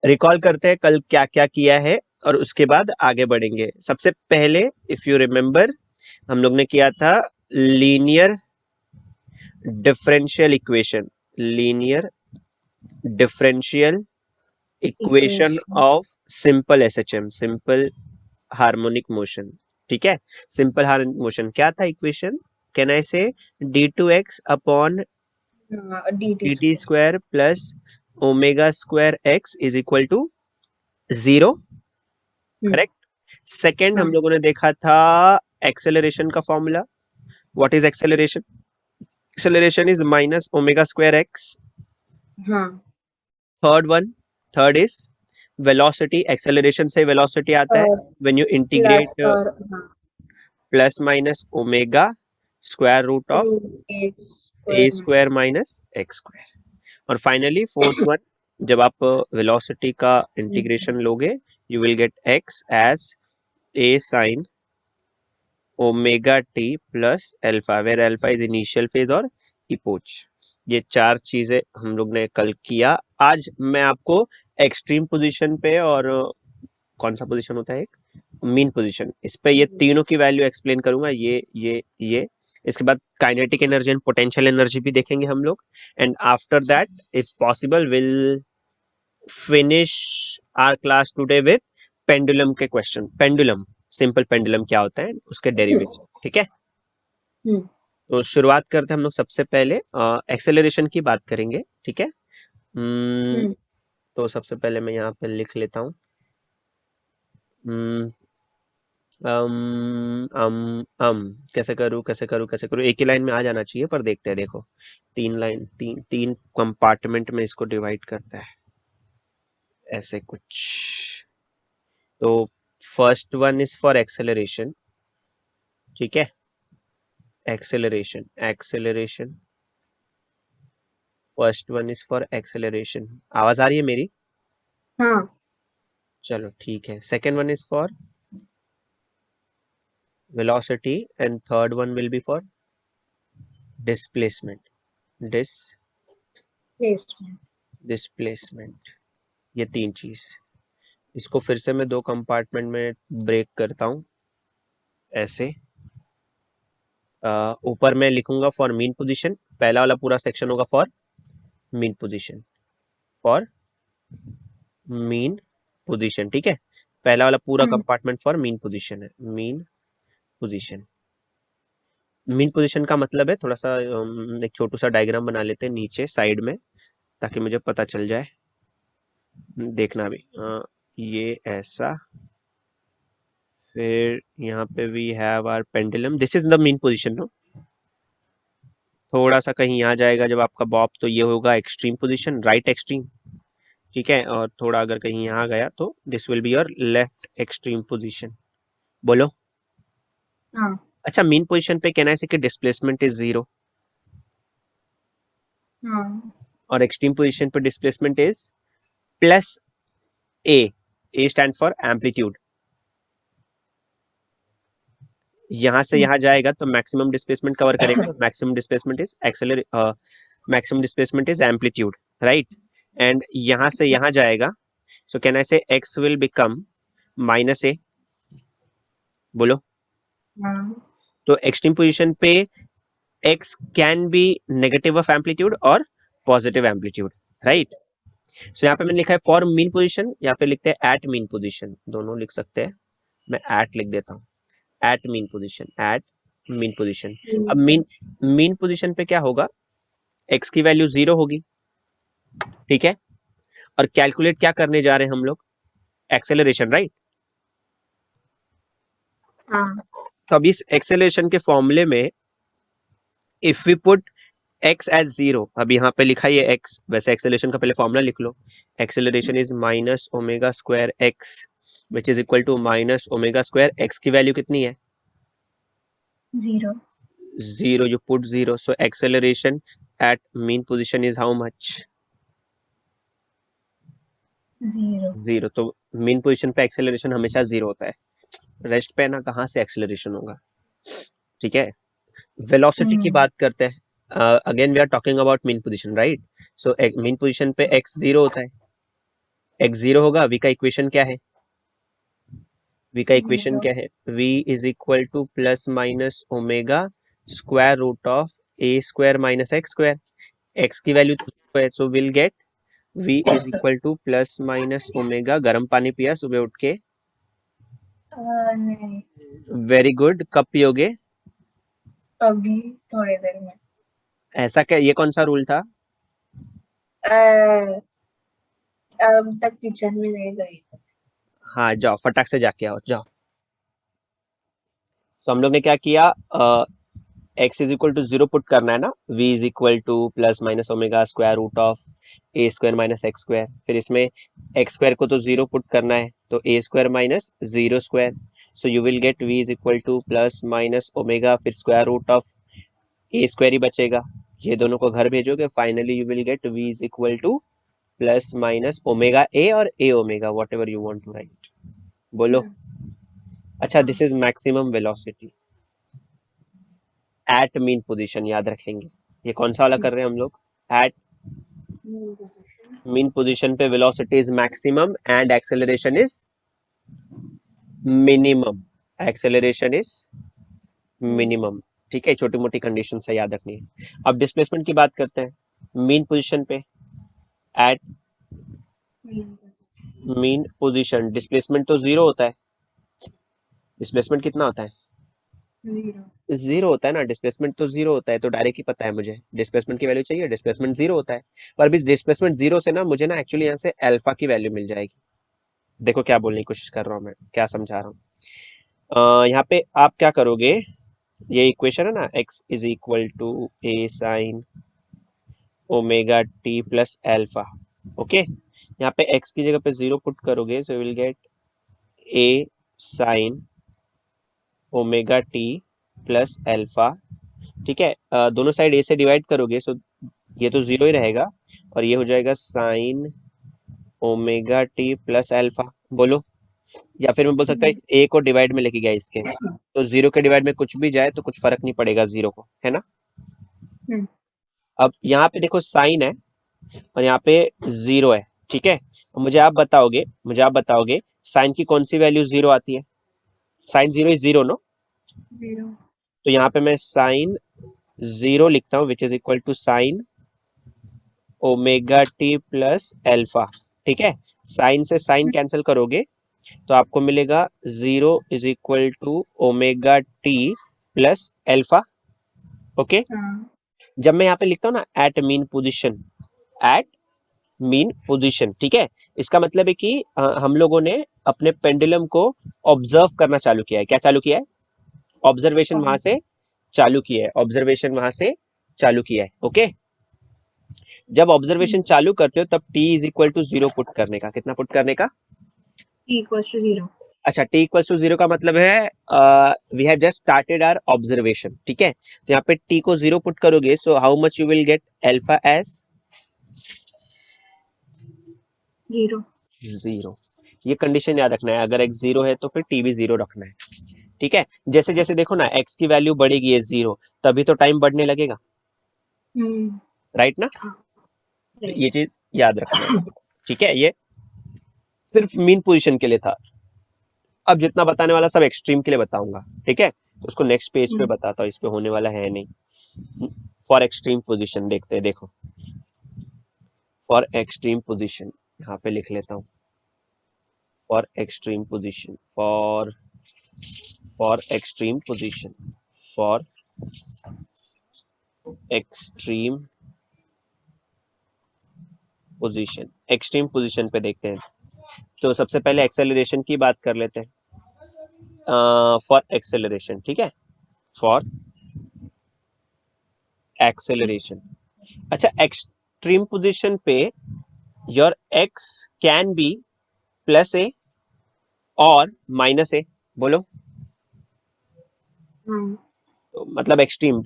Recall करते हैं कल क्या क्या किया है और उसके बाद आगे बढ़ेंगे। सबसे पहले इफ यू रिमेम्बर हम लोग ने किया था linear differential equation, linear differential equation equation. Of simple SHM, simple harmonic motion. ठीक है, सिंपल हार्मोनिक मोशन क्या था equation? Can I say D two X upon D T D T square. Square plus omega square X is equal to zero, hmm. Correct. Second हम हाँ। लोगों ने देखा था एक्सेलरेशन का formula. What is acceleration? Acceleration is minus omega square X. हाँ। Third one, third is velocity, acceleration से velocity आता है और व्हेन यू प्लस इंटीग्रेट और हाँ, plus minus omega square root of root A A square square minus. Minus x square. और finally fourth one, जब आप वेलोसिटी का इंटीग्रेशन लोगे you will get x as a sine omega T plus alpha, where alpha is initial phase और epoch. ये चार चीजें हम लोग ने कल किया। आज मैं आपको एक्सट्रीम पोजीशन पे और कौन सा पोजीशन होता है, एक मीन पोजीशन, इस पे ये तीनों की वैल्यू एक्सप्लेन करूंगा। ये इसके बाद kinetic energy and potential energy भी देखेंगे हम लोग। And after that if possible will finish our class today with pendulum के क्वेश्चन। पेंडुलम, सिंपल पेंडुलम क्या होता है उसके डेरिवेशन। ठीक है, हम्म। तो शुरुआत करते हैं हम लोग। सबसे पहले एक्सेलरेशन की बात करेंगे। ठीक है, हम्म। तो सबसे पहले मैं यहाँ पे लिख लेता हूँ। हम्म, कैसे करूँ एक ही लाइन में आ जाना चाहिए, पर देखते हैं। देखो, तीन लाइन, तीन तीन कंपार्टमेंट में इसको डिवाइड करता है ऐसे कुछ। तो first one is for acceleration. ठीक है, acceleration, acceleration, first one is for acceleration. आवाज आ रही है मेरी? हाँ। चलो ठीक है। Second one is for velocity and third one will be for displacement, placement. displacement। ये तीन चीज, इसको फिर से मैं दो कंपार्टमेंट में ब्रेक करता हूँ ऐसे। ऊपर मैं लिखूंगा फॉर मीन पोजीशन, पहला वाला पूरा सेक्शन होगा for mean position, for mean position. ठीक है, पहला वाला पूरा हम्म। कंपार्टमेंट फॉर मीन पोजीशन है, मीन पोजीशन। मीन पोजीशन का मतलब है, थोड़ा सा एक छोटू सा डायग्राम बना लेते हैं नीचे साइड में, ताकि मुझे पता चल जाए। देखना भी, ये ऐसा, फिर यहाँ पे we have our pendulum, this is the mean position no. थोड़ा सा कहीं आ जाएगा जब आपका बॉब, तो ये होगा एक्सट्रीम पोजीशन, राइट एक्सट्रीम। ठीक है, और थोड़ा अगर कहीं यहाँ गया तो this will be your left extreme position. बोलो। हाँ। अच्छा, मीन पोजीशन पे कहना है कि डिस्प्लेसमेंट इज जीरो, हाँ। और एक्सट्रीम पोजीशन पे displacement is plus A, A stand for amplitude. यहाँ से हम्म। यहाँ जाएगा तो मैक्सिमम डिस्प्लेसमेंट कवर करेगा। मैक्सिमम डिस्प्लेसमेंट इज एक्सेलर maximum displacement is amplitude, right? And यहाँ से यहाँ जाएगा, so can I say x will become minus a? बोलो। हाँ। तो एक्सट्रीम पोजीशन पे x can be negative of amplitude और positive amplitude, right? so यहाँ पे मैंने लिखा है फॉर मीन पोजीशन, या फिर लिखते हैं एट मीन पोजीशन, दोनों लिख सकते हैं। मैं एट लिख देता हूँ, at mean position, at mean position. अब मीन मीन पोजीशन पे क्या होगा, x की वैल्यू जीरो होगी। ठीक है, और कैलकुलेट क्या करने जा रहे हैं हम लोग, एक्सेलरेशन, राइट? हाँ। तो अब इस एक्सेलरेशन के फॉर्मूले में if we put x as zero, अब यहाँ पे लिखा है x, वैसे एक्सेलरेशन का पहले फॉर्मूला लिख लो। Acceleration is minus omega square x which is equal to minus omega square x की वैल्यू कितनी है? Zero. Zero, you put zero, so acceleration at mean position is how much? Zero. Zero. तो mean position पे acceleration हमेशा zero होता है, rest पे ना कहाँ से एक्सेलरेशन होगा। ठीक है, वेलोसिटी की हम्म। बात करते हैं। Again we are talking about mean position, right? So mean position पे x जीरो होता है, x जीरो होगा, v का इक्वेशन क्या है? v का इक्वेशन जीरो क्या है? v is equal to plus minus omega square root of A square minus x square. x की वैल्यू तो zero है, so will get v is equal to plus minus omega. गर्म पानी पिया सुबह उठ के? नहीं, वेरी गुड। कब पियोगे? अभी थोड़ी देर में। ऐसा क्या, ये कौन सा रूल था? अब तक किचन में नहीं गई। हाँ जाओ फटाक से जाके आओ, जाओ। तो हम लोग ने क्या किया, x is equal to zero put करना है ना, v is equal to plus minus omega square root of A square minus x square. फिर इसमें एक्स स्क्वायर को तो जीरो पुट करना है, तो A square minus zero square. So you will get v is equal to plus minus omega, फिर square root of A square ही बचेगा। ये दोनों को घर भेजोगे, finally you will get v is equal to plus minus omega A और A omega, whatever you want to write. बोलो। अच्छा, this is maximum velocity at mean position, याद रखेंगे। ये कौन सा वाला कर रहे हैं हम लोग? एट मीन पोजीशन पे velocity is maximum and acceleration is minimum. Acceleration is minimum. ठीक है, छोटी मोटी कंडीशन से याद रखनी है। अब डिस्प्लेसमेंट की बात करते हैं। मीन पोजीशन पे एट मीन पोजीशन डिस्प्लेसमेंट तो जीरो होता है। डिस्प्लेसमेंट कितना होता है? जीरो होता है ना, डिस्प्लेसमेंट तो जीरो होता है, तो डायरेक्ट ही पता है मुझे डिस्प्लेसमेंट की वैल्यू चाहिए, डिस्प्लेसमेंट जीरो होता है। पर भी डिस्प्लेसमेंट जीरो से ना मुझे ना एक्चुअली यहाँ से अल्फा की वैल्यू मिल जाएगी। देखो क्या बोलने की कोशिश कर रहा हूँ मैं, क्या समझा रहा हूँ। यहाँ पे आप क्या करोगे, ये इक्वेशन है ना, x is equal to A sine omega T plus alpha. Okay, यहाँ पे x की जगह पे जीरो पुट करोगे, so will get a sine omega T plus alpha. ठीक है, दोनों साइड ए से डिवाइड करोगे, सो ये तो जीरो ही रहेगा, और ये हो जाएगा sign omega T plus alpha. बोलो। या फिर मैं बोल सकता हूँ इस ए को डिवाइड में लेके गया इसके, तो जीरो के डिवाइड में कुछ भी जाए तो कुछ फर्क नहीं पड़ेगा जीरो को, है ना। अब यहाँ पे देखो साइन है और यहाँ पे जीरो है। ठीक है, मुझे आप बताओगे साइन की कौन सी वैल्यू जीरो आती है? Sine zero is zero, no. तो यहाँ पे मैं साइन जीरो लिखता हूँ, which is equal to sine omega T plus alpha. ठीक है, साइन से साइन कैंसिल करोगे तो आपको मिलेगा zero is equal to omega T plus alpha. Okay, जब मैं यहाँ पे लिखता हूँ ना at mean position, at mean position, ठीक है, इसका मतलब है कि हम लोगों ने अपने पेंडुलम को ऑब्जर्व करना चालू किया है। क्या चालू किया है? ऑब्जर्वेशन वहां से चालू किया है, ऑब्जर्वेशन वहां से चालू किया है। ओके, जब ऑब्जर्वेशन चालू करते हो तब t is equal to zero put करने का। कितना पुट करने का? अच्छा, t इक्वल टू जीरो का मतलब है we have just started our observation. ठीक है, तो यहाँ पे t को जीरो पुट करोगे, so how much you will get alpha as zero. ये कंडीशन याद रखना है, अगर x जीरो है तो फिर t भी जीरो रखना है। ठीक है, जैसे जैसे देखो ना x की वैल्यू बढ़ेगी, है जीरो, तभी तो टाइम बढ़ने लगेगा, राइट ना। ये चीज याद रखना है। ठीक है, ये सिर्फ मीन पोजीशन के लिए था। अब जितना बताने वाला सब एक्सट्रीम के लिए बताऊंगा। ठीक है, तो उसको नेक्स्ट पेज पे बताता हूँ, इस पे होने वाला है नहीं। फॉर एक्सट्रीम पोजीशन देखते हैं, देखो फॉर एक्सट्रीम पोजीशन यहाँ पे लिख लेता हूँ। For extreme position, for extreme position, for extreme position, extreme position पे देखते हैं। तो सबसे पहले एक्सेलरेशन की बात कर लेते हैं। फॉर एक्सेलरेशन, ठीक है, फॉर एक्सेलरेशन। अच्छा, एक्सट्रीम पोजीशन पे your x can be plus A और माइनस ए। बोलो। तो मतलब एक्सट्रीम,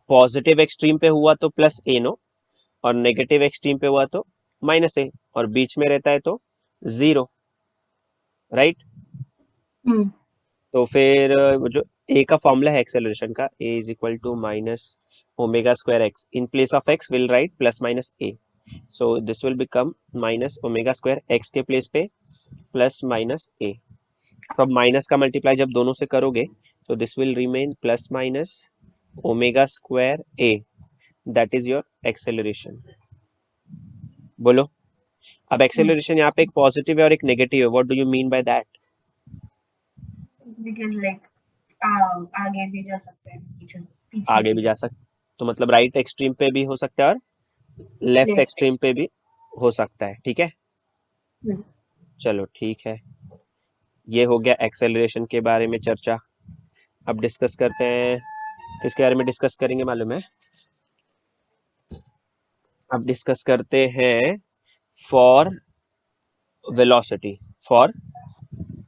पॉजिटिव एक्सट्रीम पे हुआ तो प्लस ए, नो, और नेगेटिव एक्सट्रीम पे हुआ तो माइनस ए, और बीच में रहता है तो जीरो, राइट। तो फिर वो जो ए का फॉर्मूला है एक्सेलरेशन का, A is equal to minus omega square X, in place of X will write plus minus A. So this will become minus omega square X के प्लेस पे प्लस माइनस ए। तो अब minus का multiply जब दोनों से करोगे तो this will remain plus minus omega square A, that is your acceleration. बोलो अब एक्सेलरेशन यहाँ पे एक पॉजिटिव है और एक नेगेटिव है, what do you mean by that? Because like आगे भी जा सकते हैं, पीछे पीछे आगे भी भी जा सकते, तो मतलब राइट एक्सट्रीम पे भी हो सकता है और लेफ्ट लेफ्ट। एक्सट्रीम पे भी हो सकता है, ठीक है। चलो ठीक है, ये हो गया एक्सेलरेशन के बारे में चर्चा। अब डिस्कस करते हैं, किसके बारे में डिस्कस करेंगे मालूम है? अब डिस्कस करते हैं for velocity, for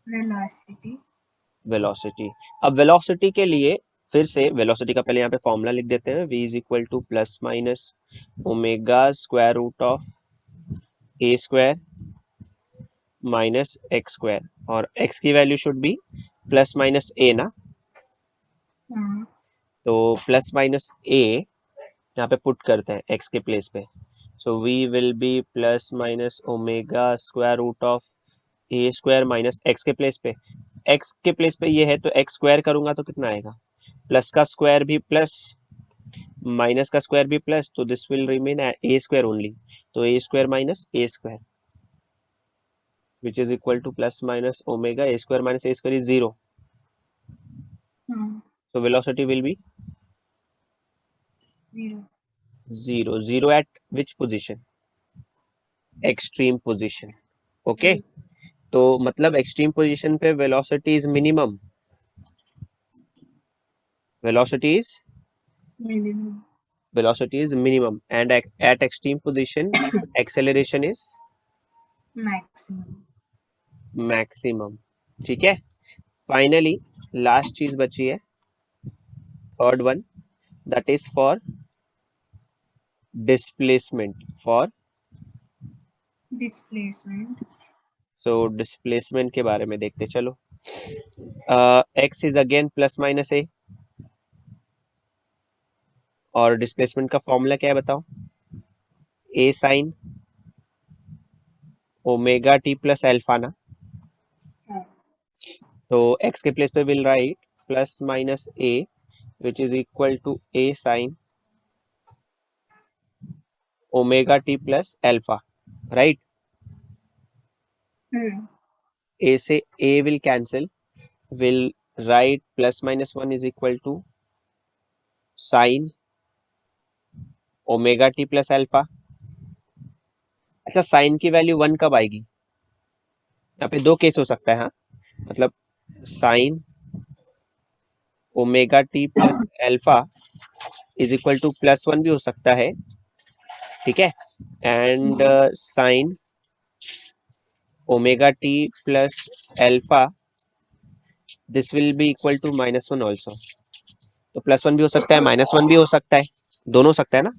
velocity. Velocity. अब वेलोसिटी के लिए फिर से वेलोसिटी का पहले यहाँ पे फॉर्मूला लिख देते हैं, v is equal to plus minus omega square root of A square minus x square, और x की value should be plus minus A ना, तो प्लस माइनस ए यहाँ पे पुट करते हैं x के प्लेस पे। So v will be plus minus omega square root of A square minus x के प्लेस पे, x के प्लेस पे ये है तो x स्क्वायर करूंगा तो कितना आएगा, प्लस का स्क्वायर भी प्लस माइनस का स्क्वायर भी प्लस, तो this will remain A square only, तो A square minus A square which is equal to plus minus omega A square minus A square is zero, so velocity will be zero. zero at which position? extreme position, okay। तो मतलब extreme position पे velocity is minimum, velocity is minimum. velocity is minimum and at extreme position acceleration is maximum. maximum, ठीक है। Finally last चीज बची है, third one, that is for displacement, for displacement. So displacement के बारे में देखते चलो। X is again plus minus A, और डिस्प्लेसमेंट का फॉर्मूला क्या है बताओ? A sine omega T plus alpha ना, तो x के प्लेस पे will write plus minus a which is equal to a sine omega T plus alpha, right. a से a will cancel, will write plus minus one is equal to sine omega T plus alpha. अच्छा sine की value one कब आएगी? यहाँ पे दो case हो सकता है, हाँ, मतलब sine omega T plus alpha is equal to plus one भी हो सकता है, ठीक है, and sine omega T plus alpha this will be equal to minus one also, तो प्लस वन भी हो सकता है माइनस वन भी हो सकता है, दोनों हो सकता है ना।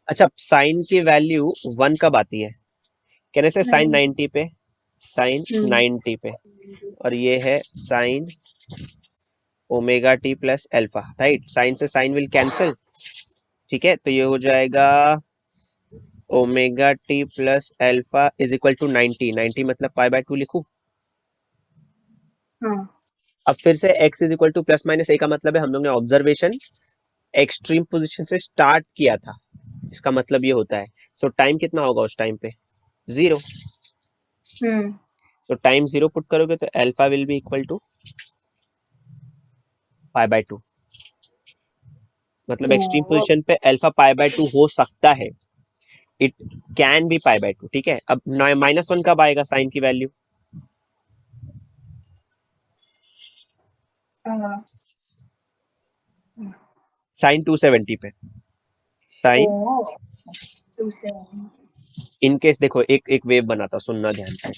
अच्छा साइन की वैल्यू वन कब आती है? कहने से साइन 90 पे, साइन 90 पे, और ये है sine omega T plus alpha, right. Sine से साइन विल कैंसिल, ठीक है, तो ये हो जाएगा omega T plus alpha is equal to 90, 90 मतलब पाई बाय 2 लिखूं। अब फिर से x is equal to plus minus A का मतलब है हम लोग ने ऑब्जर्वेशन एक्सट्रीम पोजीशन से स्टार्ट किया था, इसका मतलब ये होता है। सो टाइम कितना होगा उस टाइम पे? जीरो। तो टाइम जीरो पुट करोगे तो alpha will be equal to pi by 2, मतलब एक्सट्रीम पोजीशन पे अल्फा पाई बाय 2 हो सकता है, it can be pi by 2, ठीक है। अब माइनस वन कब आएगा साइन की वैल्यू? साइन 270 पे, साइन इन केस देखो एक एक वेव बनाता, सुनना ध्यान से,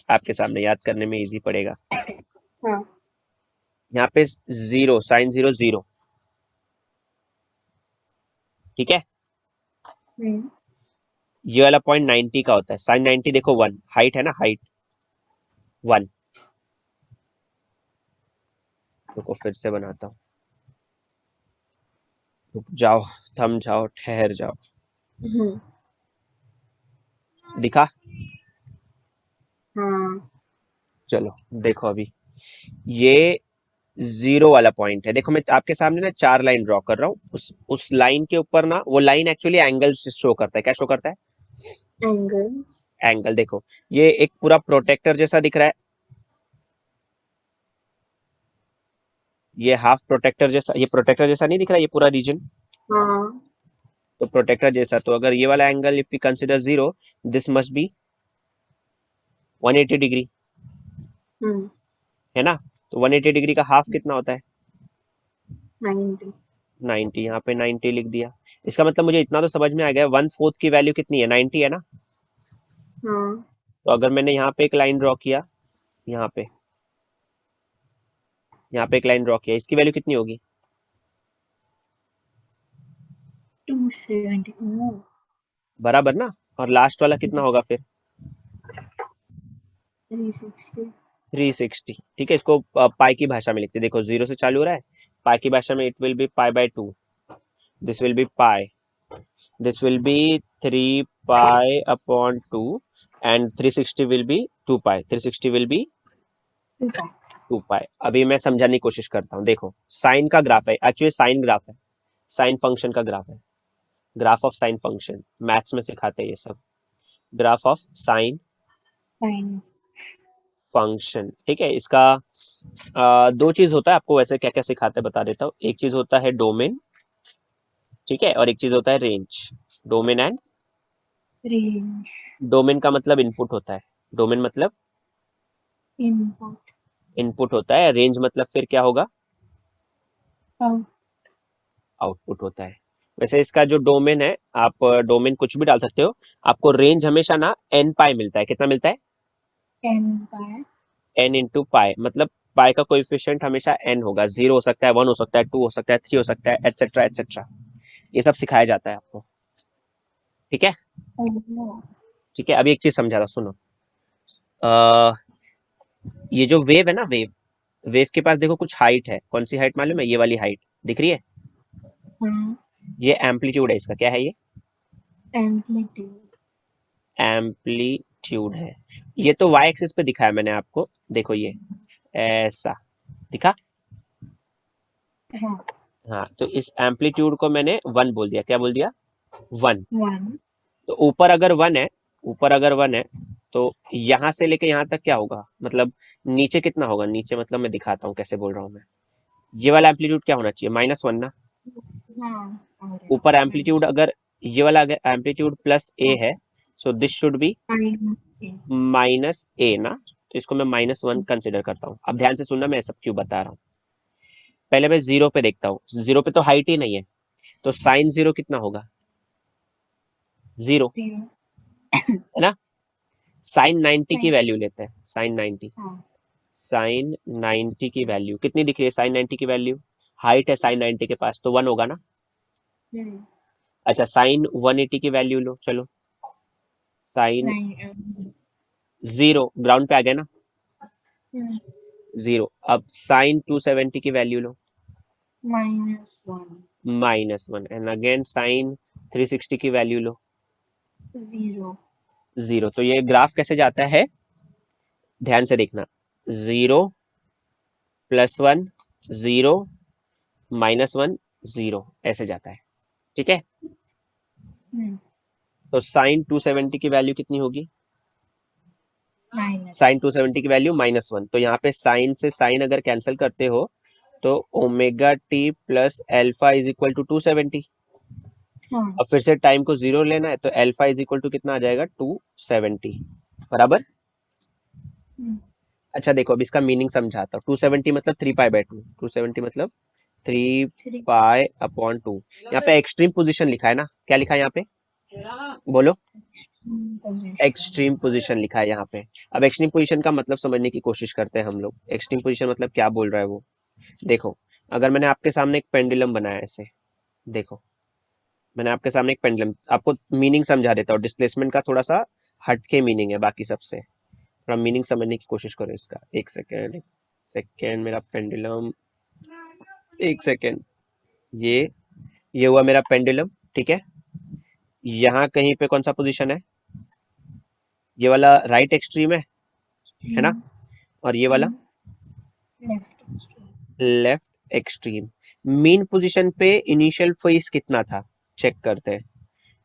आपके सामने याद करने में इजी पड़ेगा। यहाँ पे जीरो, साइन जीरो जीरो, ठीक है। ये वाला पॉइंट 90 का होता है, साइन 90 देखो वन, हाइट है ना, हाइट वन। रुको फिर से बनाता हूँ, रुक जाओ थम जाओ, ठहर जाओ। हम्म, दिखा? हाँ। चलो देखो अभी, ये जीरो वाला पॉइंट है। देखो मैं आपके सामने ना चार लाइन ड्रॉ कर रहा हूँ, उस लाइन के ऊपर ना, वो लाइन एक्चुअली एंगल शो करता है। क्या शो करता है? एंगल। एंगल। देखो ये एक पूरा प्रोटेक्टर जैसा दिख रहा है, ये हाफ प्रोटेक्टर जैसा, ये प्रोटेक्टर जैसा नहीं दिख रहा है ये पूरा रीजन? हाँ। तो प्रोटेक्टर जैसा, तो अगर ये वाला angle if you consider zero, this must be 180 degree, hmm. है ना? तो 180 डिग्री का हाफ कितना होता है? 90। 90। यहाँ पे 90 लिख दिया। इसका मतलब मुझे इतना तो समझ में आ गया, 1/4 की वैल्यू कितनी है? 90 है ना? हाँ। तो अगर मैंने यहाँ पे एक लाइन ड्रॉ किया, यहाँ पे, यहाँ पे एक लाइन ड्रॉ किया, इसकी वैल्यू कितनी होगी? 270। बराबर ना? और लास्ट वाला कितना होगा फिर? 360। 360। ठीक है, इसको पाई की भाषा में लिखते हैं। देखो जीरो से चालू हो रहा है, पाई की भाषा में it will be pi by 2, this will B pi, this will B 3 pi upon 2, and 360 will be 2 pi, 360 will be 2 पाई। अभी मैं समझाने की कोशिश करता हूँ। देखो साइन का ग्राफ है, एक्चुअली साइन ग्राफ है, साइन फंक्शन का ग्राफ है, graph of sine function, maths में सिखाते हैं ये सब। Graph of sine sine. Function, ठीक है। इसका दो चीज होता है, आपको वैसे क्या क्या सिखाते हैं बता देता हूँ। एक चीज होता है डोमेन, ठीक है, और एक चीज होता है range. Domain and, range. Domain का मतलब इनपुट होता है, डोमेन मतलब इनपुट। इनपुट होता है, रेंज मतलब फिर क्या होगा? आउट। आउटपुट होता है। वैसे इसका जो डोमेन है, आप डोमेन कुछ भी डाल सकते हो, आपको रेंज हमेशा ना एन पाई मिलता है। कितना मिलता है? N by. N into pi, मतलब पाई का कोएफिशिएंट हमेशा एन होगा। जीरो हो सकता है, वन हो सकता है, टू हो सकता है, थ्री हो सकता है, एटसेट्रा एटसेट्रा। ये सब सिखाया जाता है आपको, ठीक है? ओह। ठीक है, अभी एक चीज समझा रहा हूं, सुनो। आ, ये जो वेव है ना, वेव, वेव के पास देखो कुछ हाइट है। कौन सी हाइट मालूम है? ये वाली हाइट दिख रही है? हाँ। ये एम्पलीट्यूड है इसका। क्या है ये? एम्पलीट्यूड। एम्पलीट्यूड है। ये तो वाई एक्सिस पे दिखाया मैंने आपको, देखो ये ऐसा दिखा। हाँ। हाँ, तो इस एम्पलीट्यूड को मैंने वन बोल दिया। क्या बोल दिया? वन। वन। तो ऊपर अगर वन है, ऊपर अगर वन है, तो यहां से लेके यहां तक क्या होगा? मतलब नीचे कितना होगा? नीचे मतलब मैं दिखाता हूँ कैसे बोल रहा हूँ मैं। ये वाला एम्पलीट्यूड क्या होना चाहिए? -1 ना? हाँ। और ऊपर माइनस। एम्पलीट्यूड अगर, ये वाला अगर एम्पलीट्यूड प्लस ए है, so this should be minus. -a ना? तो इसको मैं -1 कंसिडर करता हूँ। अब ध्यान से सुनना, मैं सब क्यों बता रहा हूँ। पहले मैं जीरो पे देखता हूँ, जीरो पे तो हाइट ही नहीं है, तो साइन जीरो कितना होगा? Zero, zero. है ना? साइन 90 की साइन। वैल्यू लेते हैं, साइन 90। हाँ। साइन 90 की वैल्यू कितनी दिख रही है? साइन 90 की वैल्यू, हाइट है साइन 90 के पास, तो वन होगा ना? हम्म। अच्छा, साइन 180 की वैल्यू लो, चलो। Sine nine. जीरो, ग्राउंड पे आ गया ना? हम्म। जीरो। अब साइन 270 की value low, -1। -1, and again sine 360 की वैल्यू लो, जीरो। जीरो। तो ये ग्राफ कैसे जाता है? ध्यान से देखना, जीरो, +1, जीरो, -1, जीरो, ऐसे जाता है, ठीक है? हम्म। तो साइन 270 की वैल्यू कितनी होगी? माइनस। साइन 270 की वैल्यू -1। तो यहाँ पे साइन से साइन अगर कैंसिल करते हो, तो omega T plus alpha is equal to 270। हाँ। अब फिर से टाइम को जीरो लेना है, तो एल्फा इज इक्वल टू कितना आ जाएगा? 270, बराबर। हम्म। अच्छा देखो, अब इसका मीनिंग समझाता हूँ। 270 मतलब 3 पाई/2, 270 मतलब 3।3 पाई/2। यहाँ पे एक्सट्रीम पोजीशन लिखा है ना? क्या लिखा है यहाँ पे? बोलो। पोजीशन। एक्सट्रीम पोजीशन लिखा है यहाँ पे। अब एक्सट्रीम पोजीशन का मतलब समझने की कोशिश करते हैं हम लोग। एक्सट्रीम पोजीशन मतलब क्या बोल रहा है वो? देखो, अगर मैंने आपके सामने एक पेंडुलम बनाया ऐसे, देखो, मैंने आपके सामने एक पेंडुलम, आपको मीनिंग समझा देता हूँ। डिस्प्लेसमेंट का थोड़ा सा हटके मीनिंग है बाकी सबसे, थोड़ा मीनिंग समझने की कोशिश करो इसका। एक सेकेंड, एक सेकेंड, मेरा पेंडुलम, एक सेकेंड। ये ये हुआ मेरा पेंडुलम, ठीक है। यहाँ कहीं पे कौन सा पोजीशन है, ये वाला राइट एक्सट्रीम है ना, और ये वाला left. Left extreme. Mean position पे इनिशियल फेज कितना था, चेक करते हैं।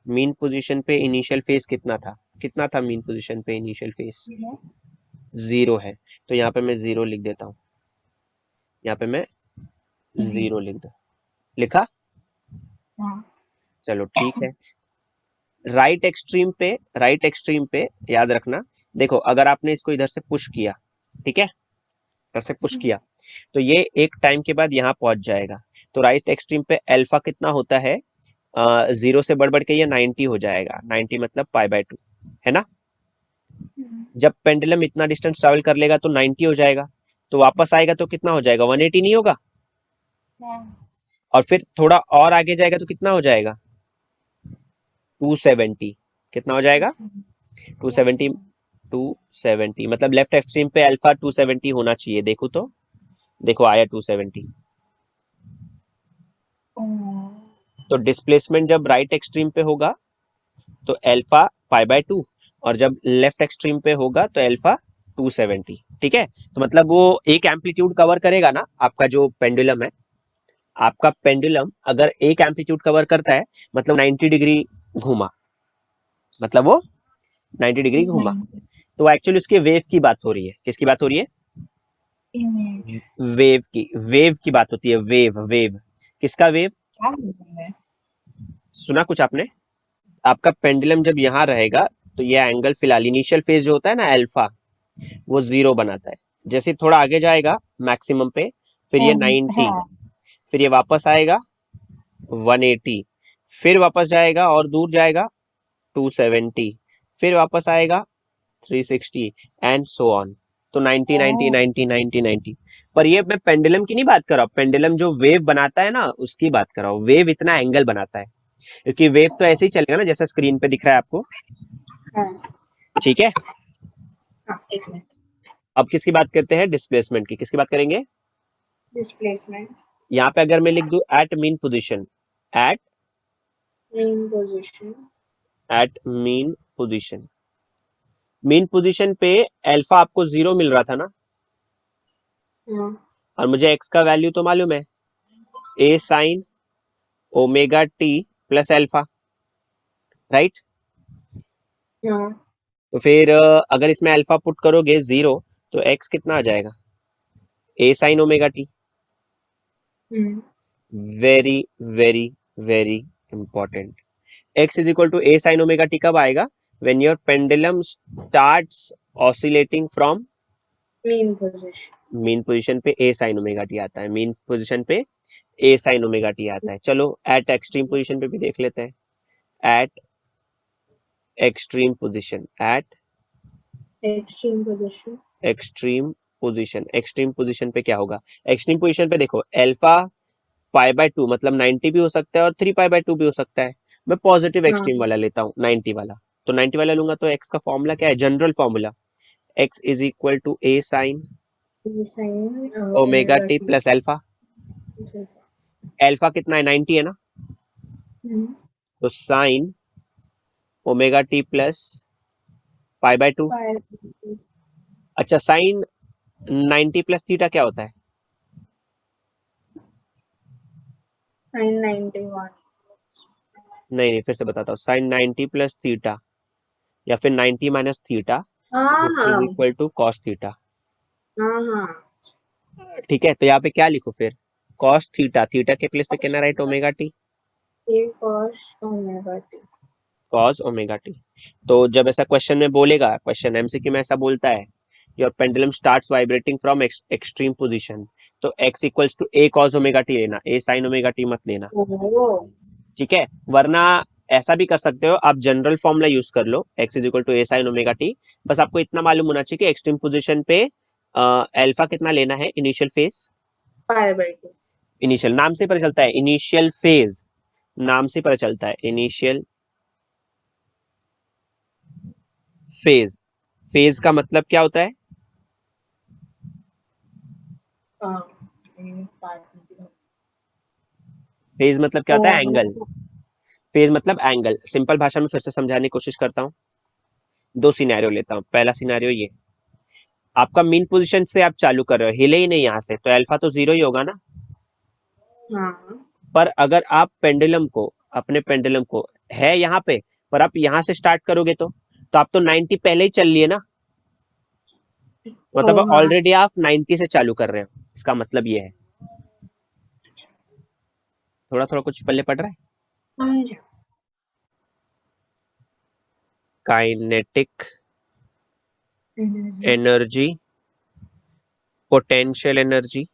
मीन पोजीशन पे इनिशियल फेज कितना था मीन पोजीशन पे इनिशियल फेज, 0 है। तो यहाँ पे मैं 0 लिख देता हूँ, यहाँ पे मैं 0 लिखा। हाँ। चलो ठीक है। राइट एक्सट्रीम पे याद रखना, देखो अगर आपने इसको इधर से पुश किया, ठीक है, इधर से पुश किया, तो ये एक टाइम के बाद यहाँ पहुंच जाएगा। तो राइट एक्सट्रीम पे अल्फा कितना होता है, 0 से बढ़ बढ़ के ये 90 हो जाएगा, 90 मतलब π/2, है ना। जब पेंडुलम इतना डिस्टेंस ट्रेवल कर लेगा तो 90 हो जाएगा, तो वापस आएगा तो कितना हो जाएगा, 180 नहीं होगा। और फिर थोड़ा और आगे जाएगा तो कितना हो जाएगा, 270। कितना हो जाएगा, 270। 270 मतलब लेफ्ट एक्सट्रीम पे अल्फा 270 होना चाहिए, देखो तो, देखो आया 270। तो डिस्प्लेसमेंट जब राइट एक्सट्रीम पे होगा तो अल्फा π/2, और जब लेफ्ट एक्सट्रीम पे होगा तो अल्फा 270, ठीक है। तो मतलब वो एक एम्पलीट्यूड कवर करेगा ना, आपका जो पेंडुलम है, आपका पेंडुलम अगर एक एम्पलीट्यूड कवर करता है मतलब 90 डिग्री घूमा, मतलब वो 90 डिग्री घूमा, तो एक्चुअली उसके वेव की बात हो रही है। किसकी बात हो रही है, वेव की बात होती है, वेव। किसका वेव, सुना कुछ आपने। आपका पेंडुलम जब यहाँ रहेगा तो ये एंगल फिलहाल इनिशियल फेज जो होता है ना अल्फा, वो 0 बनाता है। जैसे थोड़ा आगे जाएगा मैक्सिमम पे, फिर ये 90, फिर ये वापस आएगा 180, फिर वापस जाएगा और दूर जाएगा 270, फिर वापस आएगा 360 एंड सो ऑन। तो 90 90 90 90 90। पर ये मैं पेंडुलम की नहीं बात कर रहा हूँ, पेंडुलम जो वेव बनाता है ना उसकी बात कर रहा हूँ। वेव इतना एंगल बनाता है, क्योंकि वेव तो ऐसे ही चलेगा ना जैसा स्क्रीन पे दिख रहा है आपको, ठीक है। अब किसकी बात करते हैं, डिस्प्लेसमेंट की। किसकी बात करेंगे, डिस्प्लेसमेंट। यहाँ पे अगर मैं लिख दूं at mean position, at mean position. At mean position, mean position पे अल्फा आपको 0 मिल रहा था ना, और मुझे एक्स का वैल्यू तो मालूम है, A sine omega T plus alpha, right. तो फिर अगर इसमें अल्फा पुट करोगे 0, तो एक्स कितना आ जाएगा, A sine omega T. Very very very important. x is equal to A sine omega T कब आएगा, when your pendulum starts oscillating from mean position पे ए साइन ओमेगा टी आता है, मीन पोजीशन पे A sine omega T आता है। चलो eight extreme position पे भी देख लेते हैं, eight extreme position, eight extreme position पे क्या होगा, एक्सट्रीम पोजीशन पे देखो अल्फा π/2 मतलब 90 भी हो सकता है और 3π/2 भी हो सकता है। मैं पॉजिटिव एक्सट्रीम वाला लेता हूँ, 90 वाला। तो 90 वाला लूंगा तो एक्स का फॉर्मूला क्या है, general formula, x is equal to A sine omega T plus alpha. Alpha कितना है, 90 है ना, तो साइन ओमेगा टी प्लस π/2। अच्छा साइन 90 प्लस थीटा क्या होता है, साइन 91। नहीं फिर से बताता हूँ, साइन 90 प्लस थीटा या फिर 90 minus theta, this is equal to cos theta. ठीक है, तो यहाँ पे क्या लिखो फिर, कॉस थीटा, थीटा के प्लेस पे क्या right, omega t, cos omega t. तो जब ऐसा क्वेश्चन में बोलेगा, क्वेश्चन एमसीक्यू में ऐसा बोलता है, your pendulum starts vibrating from extreme position, तो x equals to a cos omega t लेना, ए साइन ओमेगा टी मत लेना, ठीक है। वरना ऐसा भी कर सकते हो आप, जनरल फॉर्मूला यूज कर लो, x is equal to A sine omega t. बस आपको इतना मालूम होना चाहिए कि एक्सट्रीम पोजीशन पे अल्फा कितना लेना है, इनिशियल फेज, इनिशियल नाम से पता चलता है, इनिशियल फेज नाम से पता चलता है, इनिशियल फेज। फेज का मतलब क्या होता है, फेज मतलब क्या होता है? और एंगल। फेज मतलब एंगल। सिंपल भाषा में फिर से समझाने की कोशिश करता हूँ। दो सिनेरियो लेता हूँ। पहला सिनेरियो ये, आपका मीन पोजीशन से आप चालू कर रहे हो, हिले ही नहीं यहाँ से, तो अल्फा तो 0 ही होगा ना। हाँ पर अगर आप पेंडुलम को, अपने पेंडुलम को है यहाँ पे, पर आप यहाँ से स्टार्ट करोगे तो आप तो 90 पहले ही चल लिए ना। मतलब हाँ ऑलरेडी आप 90 से चालू कर रहे हो, इसका मतलब ये है। थोड़ा थोड़ा कुछ पल्ले पड़ रहा है। समझ kinetic energy energy, potential energy,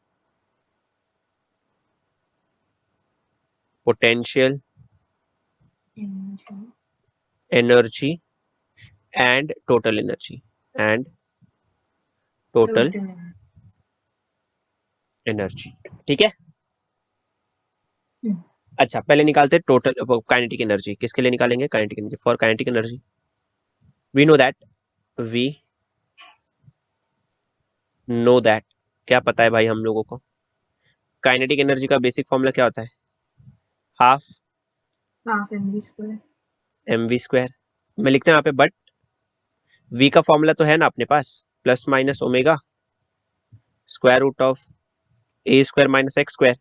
potential energy energy and total energy, and total total energy. ठीक है। अच्छा, पहले निकालते हैं टोटल काइनेटिक एनर्जी। किसके लिए निकालेंगे? Kinetic energy. For kinetic energy we know that, we know that, क्या पता है भाई हम लोगों को? काइनेटिक एनर्जी का बेसिक फॉर्मूला क्या होता है? Half half m v square m we square. मैं लिखता हूँ यहाँ पे, बट वी का फॉर्मूला तो है ना अपने पास, plus minus omega square root of A square minus x square.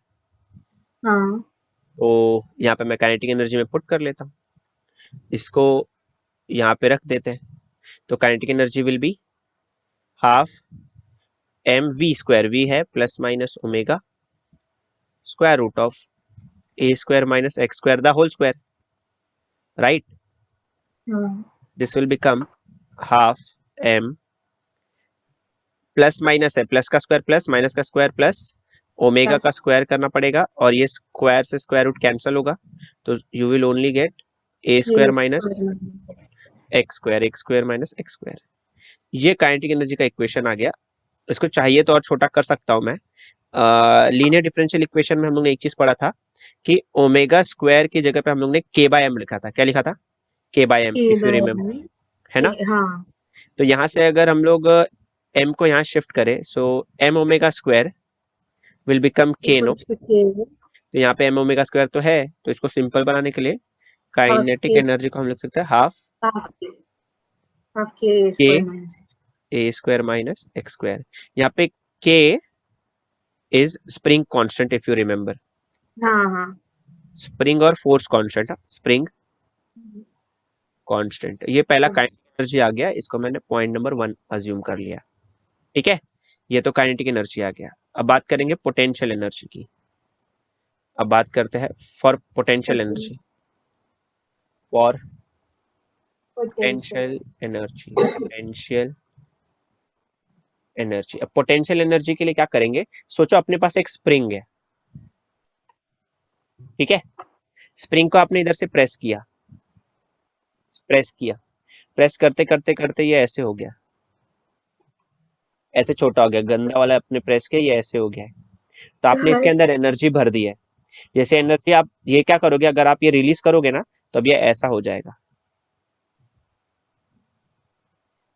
हाँ तो यहाँ पे मैं काइनेटिक एनर्जी में पुट कर लेता हूँ, इसको यहाँ पे रख देते हैं। तो kinetic energy will be half M we square, V है plus minus omega square root of A square minus x square the whole square, right? हाँ this will become half M, plus minus है, plus का square plus, minus का square plus, omega का plus square करना पड़ेगा, और ये square से स्क्वायर रूट कैंसिल होगा, तो you will only get A square ये minus x square, X square minus x square. ये काइनेटिक एनर्जी का इक्वेशन आ गया। इसको चाहिए तो और छोटा कर सकता हूं मैं। लीनियर डिफरेंशियल इक्वेशन में हम लोग ने एक चीज पढ़ा था कि ओमेगा स्क्वायर की जगह पे हम लोग ने के बाय एम लिखा था। क्या लिखा था? के बाय एम, के इफ यू बाय रिमेम्बर, में है ना? हाँ तो यहाँ से अगर हम लोग एम को यहाँ शिफ्ट करें, so M omega square will become K, no? Equals to K तो यहाँ पे एम ओमेगा स्क्वायर तो है, तो इसको सिंपल बनाने के लिए हाफ काइनेटिक के एनर्जी को हम लिख सकते हैं हाफ हाफ के हाफ के के square minus A square minus x square. यहाँ पे के is spring constant, if you remember, हाँ हाँ स्प्रिंग और फोर्स कांस्टेंट, स्प्रिंग कांस्टेंट। ये पहला काइनेटिक एनर्जी आ गया, इसको मैंने पॉइंट नंबर 1 अज्यूम कर लिया। ठीक है, ये तो काइनेटिक एनर्जी आ गया। अब बात करेंगे पोटेंशियल एनर्जी की। अब बात करते हैं for potential energy, for potential potential energy, potential energy. अब पोटेंशियल एनर्जी के लिए क्या करेंगे? सोचो अपने पास एक स्प्रिंग है, ठीक है? स्प्रिंग को आपने इधर से प्रेस किया, प्रेस किया, प्रेस करते करते करते ये ऐसे हो गया, ऐसे छोटा हो गया, गंदा वाला अपने प्रेस के ये ऐसे हो गया है। तो आपने इसके अंदर एनर्जी भर दी है। जैसे एनर्जी आप ये क्या करोगे, अगर आप ये रिलीज करोगे ना, तो अब ये ऐसा हो जाएगा,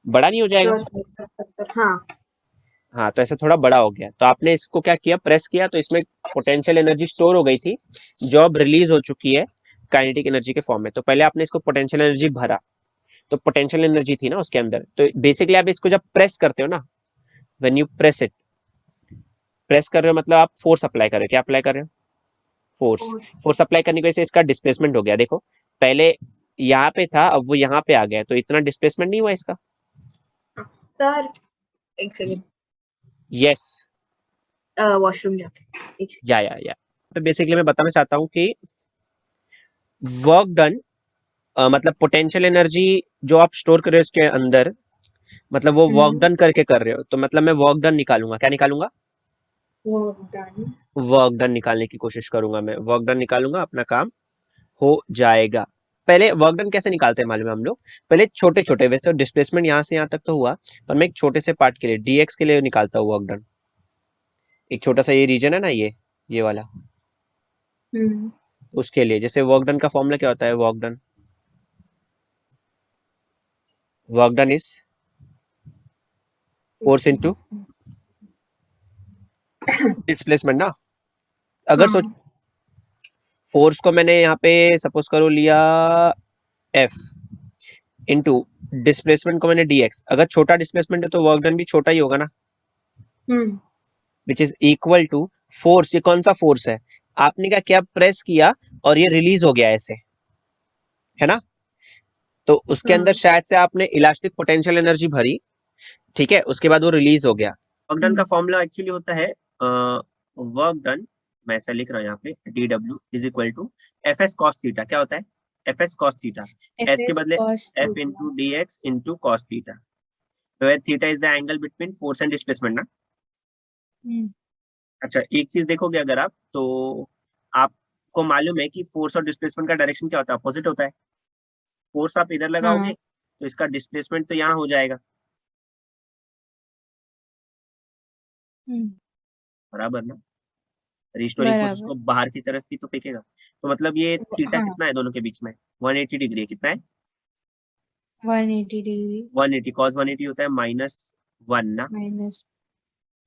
बड़ा नहीं हो जाएगा? 70 हाँ हाँ, तो ऐसा थोड़ा बड़ा हो गया। तो आपने इसको क्या किया, प्रेस किया, तो इसमें पोटेंशियल एनर्जी स्टोर हो गई थी, जो अब रिलीज हो चुकी है काइनेटिक एनर्जी के फॉर्म में। तो पहले आपने इसको पोटेंशियल एनर्जी भरा, तो पोटेंशियल एनर्जी थी ना उसके अंदर। तो बेसिकली आप इसको जब प्रेस करते हो ना, when you press it, press कर रहे हो मतलब आप फोर्स अप्लाई कर रहे हो। क्या अप्लाई कर रहे हो? फोर्स। फोर्स फोर्स अप्लाई करने की वजह से इसका डिस्प्लेसमेंट हो गया। देखो, पहले यहाँ पे था, अब वो यहाँ पे आ गया, तो इतना डिस्प्लेसमेंट नहीं हुआ इसका। सर एक सेकंड यस, वॉशरूम जाके या तो बेसिकली मैं बताना चाहता हूँ कि वर्क डन, मतलब पोटेंशियल एनर्जी जो आप स्टोर कर रहे हो इसके अंदर, मतलब वो वर्क डन करके कर रहे हो, तो मतलब मैं वर्क डन निकालूंगा। क्या निकालूंगा? वो डन वर्क डन निकालने की कोशिश करूंगा, मैं वर्क डन निकालूंगा, अपना काम हो जाएगा। पहले वर्क डन कैसे निकालते हैं मालूम है हम लोग? पहले छोटे छोटे, वैसे तो डिस्प्लेसमेंट यहाँ से यहाँ तक तो हुआ, पर मैं एक छोटे से पार्ट के लिए, डीएक्स के लिए निकालता हूँ वर्क डन। एक छोटा सा ये रीजन है ना, ये वाला, उसके लिए जैसे वर्क डन का फॉर्मूला क्या होता है? Work done is force into displacement ना। अगर सोच, हाँ फोर्स को मैंने यहाँ पे सपोज करो लिया F इंटू डिस्प्लेसमेंट को मैंने dx। अगर छोटा डिस्प्लेसमेंट है तो वर्क डन भी छोटा ही होगा ना, which is equal to force. ये कौन सा फोर्स है, आपने क्या किया, प्रेस किया और ये रिलीज हो गया ऐसे, है ना। तो उसके अंदर शायद से आपने इलास्टिक पोटेंशियल एनर्जी भरी, ठीक है, उसके बाद वो रिलीज हो गया। वर्क डन का फॉर्मूला एक्चुअली होता है वर्क डन, मैं ऐसा लिख रहा हूँ यहाँ पे, डी डब्ल्यू is equal to f s cos theta. क्या होता है, f s cos theta, s के बदले f into d x into cos theta, where theta is the angle between force and displacement ना। अच्छा, एक चीज देखोगे अगर आप, तो आपको मालूम है कि फोर्स और डिस्प्लेसमेंट का डायरेक्शन क्या होता है, अपोजिट होता है। फोर्स आप इधर लगाओगे तो इसका डिस्प्लेसमेंट तो यहाँ हो जाएगा, बराबर ना। रिस्टोरिंग फोर्स को बाहर की तरफ ही तो फेंकेगा, तो मतलब ये थीटा कितना है दोनों के बीच में, 180 डिग्री है। कितना है, 180 डिग्री। 180 कॉस 180 होता है -1 ना।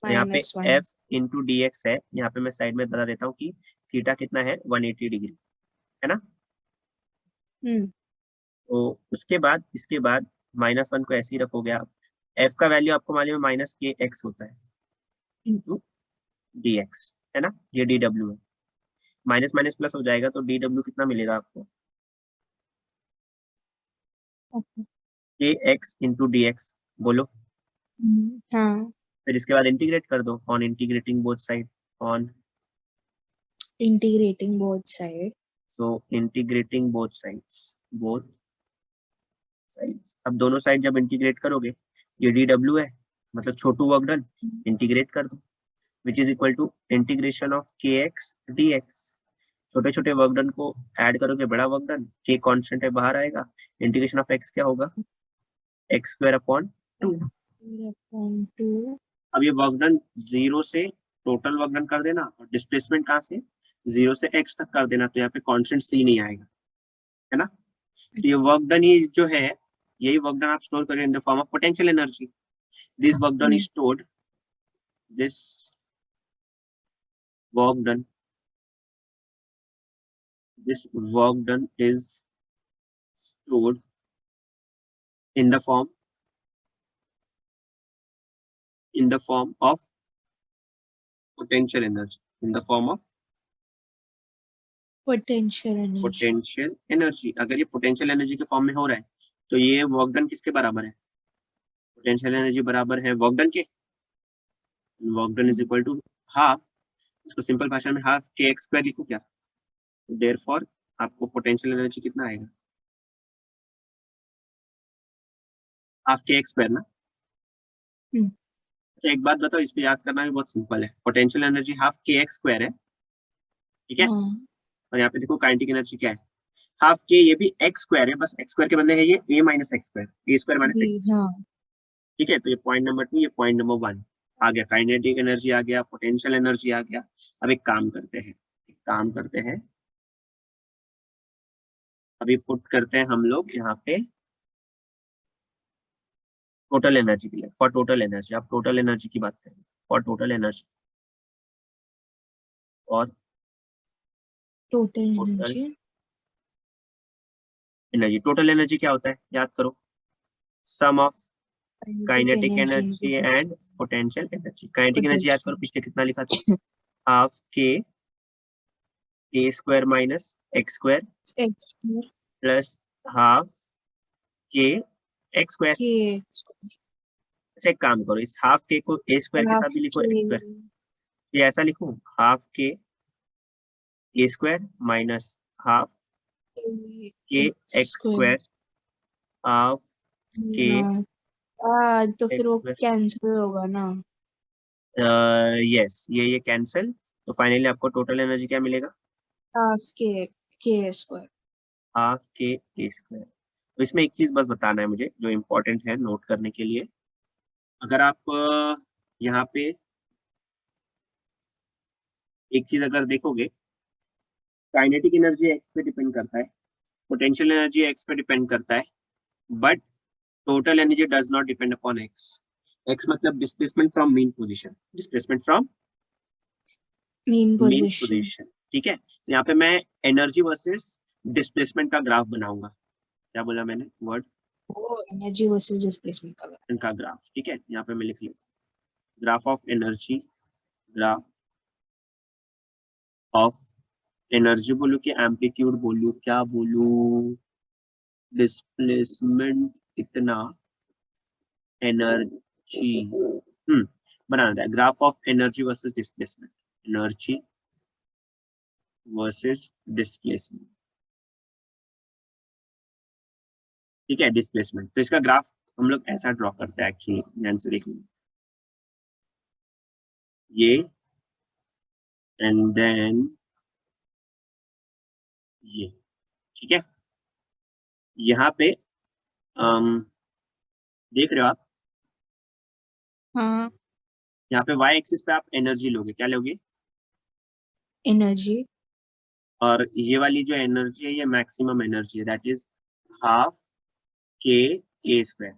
तो यहाँ पे f इंटू डी एक्स है, यहाँ पे मैं साइड में बता देता हूँ कि थीटा कितना है, 180 डिग्री, है ना। तो उसके बाद इसके बाद -1 को ऐसे ही रखोगे आप। f का वैल्यू आपको मालूम है -kx होता है इंटू डी एक्स, है ना। ये डी डब्ल्यू है, माइनस माइनस प्लस हो जाएगा तो डी डब्ल्यू कितना मिलेगा आपको, के एक्स इंटू डी एक्स, बोलो। फिर इसके बाद इंटीग्रेट कर दो, on integrating both side, on integrating both side, so integrating both sides. अब दोनों साइड जब इंटीग्रेट करोगे, ये डी डब्ल्यू है मतलब छोटू वर्क डन, इंटीग्रेट कर दो, which is equal to integration of k x d x. छोटे छोटे वर्क डन को ऐड करोगे, बड़ा वर्क डन, के कांस्टेंट है बाहर आएगा, इंटीग्रेशन ऑफ एक्स क्या होगा, एक्स स्क्वायर अपॉन 2। अब ये वर्क डन 0 से टोटल वर्क डन कर देना, और डिस्प्लेसमेंट कहाँ से 0 से x तक कर देना, तो यहाँ पे कांस्टेंट c नहीं आएगा, है ना। तो ये वर्क डन ही जो है, यही वर्क डन आप स्टोर करें in the form of potential energy. This work done is stored, this work done is stored in the form of potential energy, in the form of potential energy. अगर ये potential energy के form में हो रहा है तो ये work done किसके बराबर है, पोटेंशियल एनर्जी बराबर है वर्क डन के। Work done is equal to half, इसको सिंपल भाषा में हाफ के एक्स स्क्वायर लिखो क्या, देयरफॉर आपको पोटेंशियल एनर्जी कितना आएगा, हाफ के एक्स स्क्वायर ना। तो एक बात बताओ, इस पे याद करना भी बहुत सिंपल है, potential energy half K X square है, ठीक है। और यहाँ पे देखो काइनेटिक एनर्जी क्या है, हाफ के, ये भी एक्स स्क्वायर है, बस एक्स स्क्वायर के बदले है ये a minus x square, A square minus x, ठीक है। तो ये पॉइंट नंबर 2, ये पॉइंट नंबर 1 आ गया, काइनेटिक एनर्जी आ गया, पोटेंशियल एनर्जी आ गया। अब एक काम करते हैं, अभी पुट करते हैं हम लोग यहाँ पे टोटल एनर्जी के लिए, फॉर टोटल एनर्जी। आप टोटल एनर्जी की बात करें, फॉर टोटल एनर्जी, और टोटल एनर्जी क्या होता है, याद करो, sum of kinetic energy and potential energy. Kinetic energy याद करो, पीछे कितना लिखा था, half K A square minus x square plus half K X square. अच्छा, एक काम करो, इस हाफ के को ए स्क्वायर के साथ भी लिखो एक्स स्क्वायर, ये ऐसा लिखूं, half K A square minus half K X square, half के, तो फिर वो कैंसिल होगा ना। यस, ये कैंसिल, तो फाइनली आपको टोटल एनर्जी क्या मिलेगा, हाफ के square, half K A square. तो इसमें एक चीज बस बताना है मुझे जो इम्पोर्टेंट है नोट करने के लिए, अगर आप यहाँ पे एक चीज अगर देखोगे, काइनेटिक एनर्जी एक्स पे डिपेंड करता है, पोटेंशियल एनर्जी एक्स पे डिपेंड करता है, but total energy does not depend upon X. X मतलब displacement from mean position, displacement from mean position, ठीक है, तो यहाँ पे मैं एनर्जी वर्सेस डिस्प्लेसमेंट का ग्राफ बनाऊंगा। क्या बोला मैंने वर्ड? वो एनर्जी वर्सेस डिस्प्लेसमेंट का इनका ग्राफ, ठीक है, यहाँ पे मैं लिख लेता हूँ graph of energy, graph of energy बोलूँ कि एम्पलीट्यूड बोलूँ, क्या बोलूँ? डिस्प्लेसमेंट इतना, एनर्जी बनाना है, graph of energy versus displacement, energy versus displacement, ठीक है, डिस्प्लेसमेंट। तो इसका ग्राफ हम लोग ऐसा ड्रॉ करते हैं एक्चुअली, ध्यान से देखिए, ये एंड देन ये, ठीक है। यहाँ पे देख रहे हो आप, हाँ यहाँ पे वाई एक्सिस पे आप एनर्जी लोगे, क्या लोगे? एनर्जी और ये वाली जो एनर्जी है ये मैक्सिमम एनर्जी है, that is half K A square,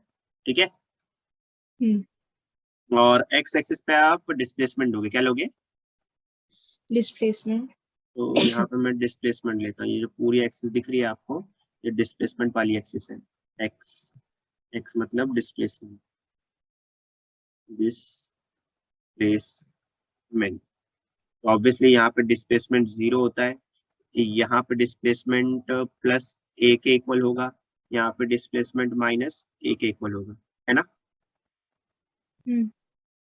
ठीक है। और एक्स एक्सिस पे आप डिस्प्लेसमेंट लोगे, क्या लोगे? डिस्प्लेसमेंट तो यहाँ पे मैं डिस्प्लेसमेंट लेता हूँ, ये जो पूरी एक्सिस दिख रही है आपको, ये डिस्प्लेसमेंट वाली एक्सिस है, एक्स, एक्स मतलब डिस्प्लेसमेंट, डिस्प्लेसमेंट। तो ऑब्वियसली यहाँ पे डिस्प्लेसमेंट 0 होता है, यहाँ पे डिस्प्लेसमेंट प्लस ए के इक्वल होगा, यहाँ पे डिस्प्लेसमेंट माइनस ए के इक्वल होगा, है ना।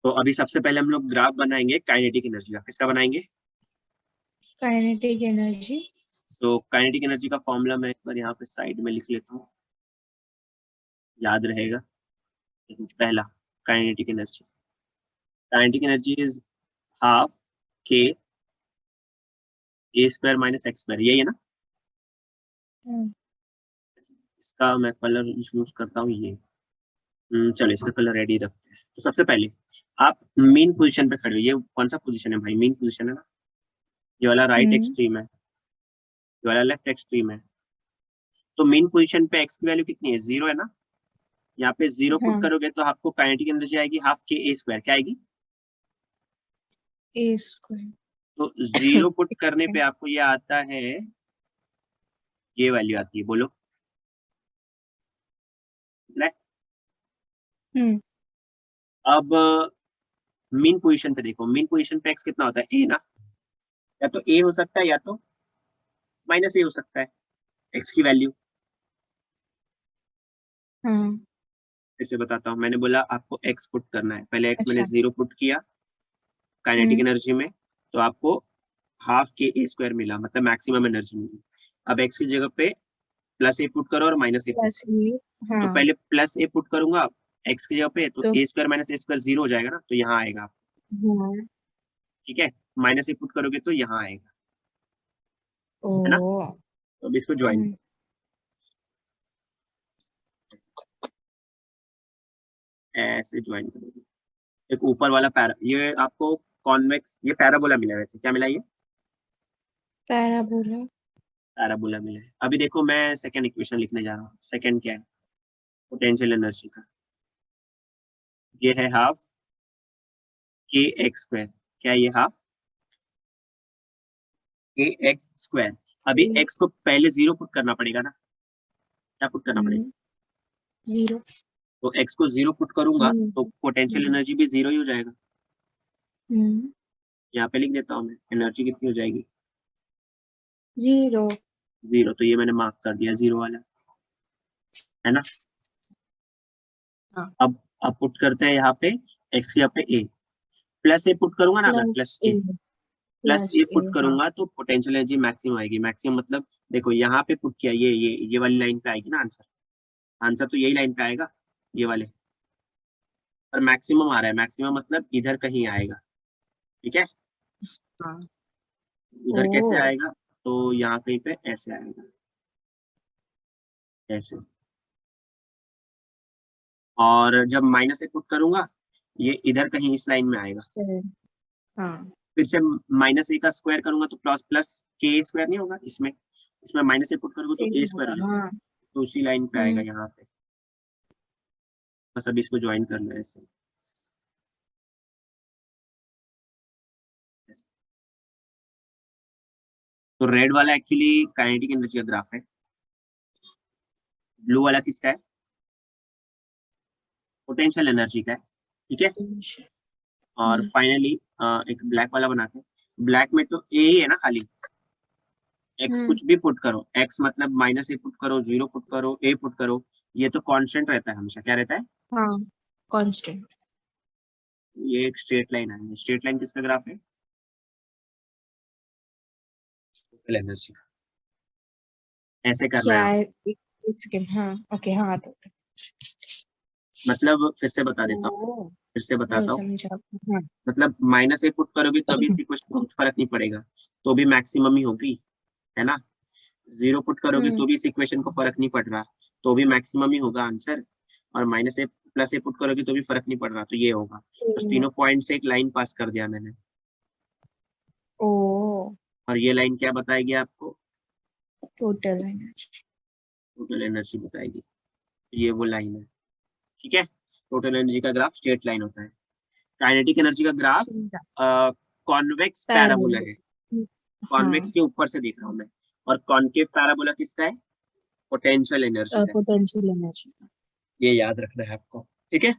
तो अभी सबसे पहले हम लोग ग्राफ बनाएंगे काइनेटिक एनर्जी का, किसका बनाएंगे? काइनेटिक एनर्जी तो काइनेटिक एनर्जी का फॉर्मूला मैं एक बार यहाँ पे साइड में लिख लेता हूँ, याद रहेगा। पहला, kinetic energy, kinetic energy is half K A square minus x square, यही है ना। इसका मैं कलर यूज करता हूँ ये, चलो इसका कलर रेडी रखते हैं। तो सबसे पहले आप मेन पोजीशन पे खड़े हो, ये कौन सा पोजीशन है भाई? मेन पोजीशन है ना, ये वाला राइट एक्सट्रीम है, ये वाला लेफ्ट एक्सट्रीम है। तो मेन पोजीशन पे एक्स की वैल्यू कितनी है? 0 है ना। यहाँ पे 0 पुट हाँ करोगे तो आपको काइनेटिक एनर्जी आएगी हाफ के ए स्क्वायर, क्या आएगी? ए स्क्वायर तो 0 पुट करने पे आपको ये आता है, ये वैल्यू आती है, बोलो। अब मेन पोजीशन पे देखो, मेन पोजीशन पे एक्स कितना होता है? ए ना, या तो ए हो सकता है या तो माइनस ए हो सकता है एक्स की वैल्यू। हाँ फिर से बताता हूँ, मैंने बोला आपको एक्स पुट करना है, पहले एक्स मैंने अच्छा 0 पुट किया काइनेटिक एनर्जी में, तो आपको हाफ के ए स्क्वायर मिला, मतलब मैक्सिमम एनर्जी मिली। अब एक्स की जगह पे प्लस ए पुट करो और माइनस ए पुट प्लस करो। ये तो हाँ पहले प्लस ए पुट करूंगा एक्स की जगह पे, तो तो A square minus A square 0 हो जाएगा ना, तो यहाँ आएगा, हाँ ठीक है। माइनस ए पुट करोगे तो यहाँ आएगा, ओ है ना। तो अब इसको ज्वाइन, ऐसे ज्वाइन करोगे। एक ऊपर वाला पैरा, ये आपको कॉन्वेक्स, ये पैराबोला मिला है, वैसे क्या मिला? ये पैराबोला पैराबोला मिला है। अभी देखो मैं सेकंड इक्वेशन लिखने जा रहा हूँ। सेकंड क्या है? पोटेंशियल एनर्जी का, ये है हाफ के एक्स स्क्वायर, क्या है ये? Half K X square. अभी एक्स को पहले 0 पुट करना पड़ेगा ना, क्या पुट करना पड़ेगा? 0 तो एक्स को 0 पुट करूंगा तो पोटेंशियल एनर्जी भी 0 ही हो जाएगा। यहाँ पे लिख देता हूँ मैं, एनर्जी कितनी हो जाएगी? 0 0। तो ये मैंने मार्क कर दिया 0 वाला, है ना। हाँ अब पुट करते हैं यहाँ पे एक्स की यहाँ पे ए, प्लस ए पुट करूंगा ना, अगर plus plus A A, plus plus A A put हाँ करूंगा तो पोटेंशियल एनर्जी मैक्सिमम आएगी। मैक्सिमम मतलब देखो यहाँ पे पुट किया, ये वाली लाइन पे आएगी ना आंसर, आंसर तो यही लाइन पे आएगा, ये वाले। पर मैक्सिमम आ रहा है, मैक्सिमम मतलब इधर कहीं आएगा, ठीक है। हाँ उधर कैसे ओ आएगा? तो यहाँ कहीं पे ऐसे आएगा, ऐसे। और जब माइनस ए पुट करूंगा, ये इधर कहीं इस लाइन में आएगा। सही हाँ फिर से माइनस ए का स्क्वायर करूंगा तो प्लस प्लस के स्क्वायर नहीं होगा इसमें, इसमें माइनस ए पुट करूंगा तो ए सेम स्क्वायर होगा हो जाएगा, हाँ तो उसी लाइन पे आएगा यहाँ पे। बस अब इसको ज्वाइन करना है ऐसे। तो रेड वाला एक्चुअली काइनेटिक एनर्जी का ग्राफ है, ब्लू वाला किसका है, पोटेंशियल एनर्जी का है, ठीक है। और फाइनली एक ब्लैक वाला बनाते हैं। ब्लैक में तो ए ही है ना खाली, एक्स कुछ भी पुट करो, एक्स मतलब -a पुट करो, 0 पुट करो, a पुट करो, ये तो कांस्टेंट रहता है हमेशा। क्या रहता है? हाँ, कांस्टेंट। ये एक स्ट्रेट लाइन है। स्ट्रेट लाइन किसका ग्राफ है? Total energy. ऐसे करना क्या है है? एक सेकंड। हाँ, ओके, हाँ तो मतलब फिर से बता देता हूँ, फिर से नहीं बताता हूँ। समझा। हाँ। मतलब -a पुट करोगे तो भी सीक्वेंस में कुछ फर्क नहीं पड़ेगा, तो भी मैक्सिमम ही होगी, है ना। 0 पुट करोगे तो भी इस इक्वेशन को फर्क नहीं पड़ रहा, तो भी मैक्सिमम ही होगा आंसर। और -a+a पुट करोगे तो भी फर्क नहीं पड़ रहा, तो ये होगा। बस तीनों पॉइंट से एक लाइन पास कर दिया मैंने। ओ, और ये लाइन क्या बताएगी आपको? Total energy. टोटल एनर्जी बताएगी। ये वो लाइन है, ठीक है। टोटल एनर्जी का ग्राफ स्ट्रेट लाइन होता है। काइनेटिक एनर्जी का ग्राफ कॉन्वेक्स पैराबोला है। कॉन्वेक्स हाँ, के ऊपर से देख रहा हूँ मैं। और कॉन्केव पैराबोला किसका है? पोटेंशियल एनर्जी का है। Potential energy. ये याद रखना है आपको, ठीक है।